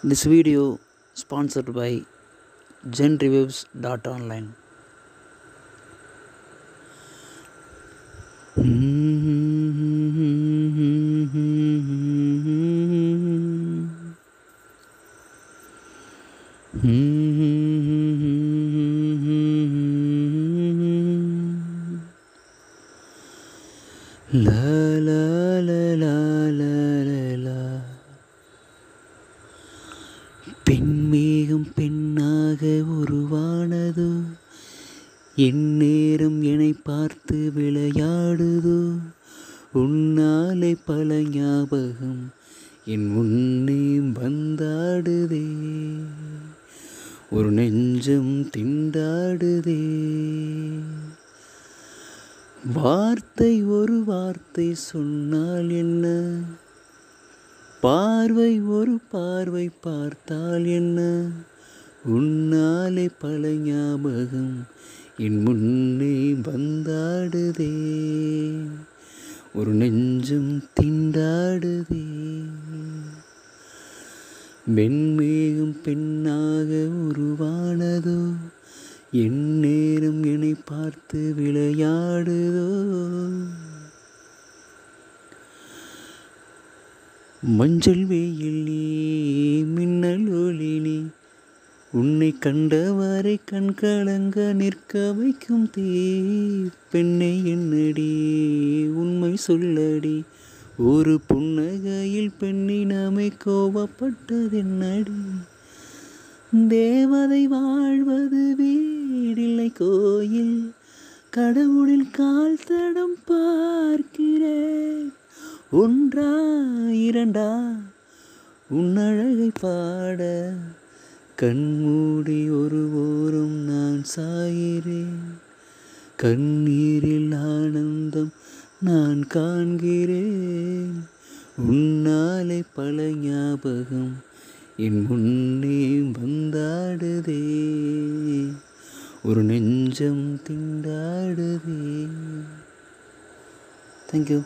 This video sponsored by genreviews.online. La la la la la la la. பெண்மேகம் பெண்ணாக உருவானதோ, என் நேரம் என்னை பார்த்து விளையாடுதோ, உன்னாலே பல ஞாபகம் என் முன்னே வந்தாடுதே, ஒரு நெஞ்சம் திண்டாடுதே. வார்த்தை ஒரு வார்த்தை சொன்னால் என்ன, பார்வை ஒரு பார்வை பார்த்தால் என்ன, உன்னாலே பல ஞாபகம் என் முன்னே வந்தாடுதே, ஒரு நெஞ்சம் திண்டாடுதே. வெண்மேகம் பெண்ணாக உருவானதோ, என் நேரம் என்னை பார்த்து விளையாடுதோ. மஞ்சள் வெயில் நீ, மின்னல் ஒளி நீ, உன்னை கண்டவரை கண் கலங்க நிற்க வைக்கும் தீ. பெண்ணை என்னடி உண்மை சொல்லடி, ஒரு புன்னகையில் பெண்ணினமை கோபப்பட்டதென்னடி. தேவதை வாழ்வது வீடில்லை கோயில், கடவுளில் கால் தடம் பார்க்கிறேன். ஒன்றா இரண்டா உன்னழகை பாட, கண்மூடி ஒரு ஓரம் நான் சாகிறேன். கண்ணீரில் ஆனந்தம் நான் காண்கிறேன். உன்னாலே பல ஞாபகம் என் முன்னே வந்தாடுதே, ஒரு நெஞ்சம் திண்டாடுதே. தேங்க்யூ.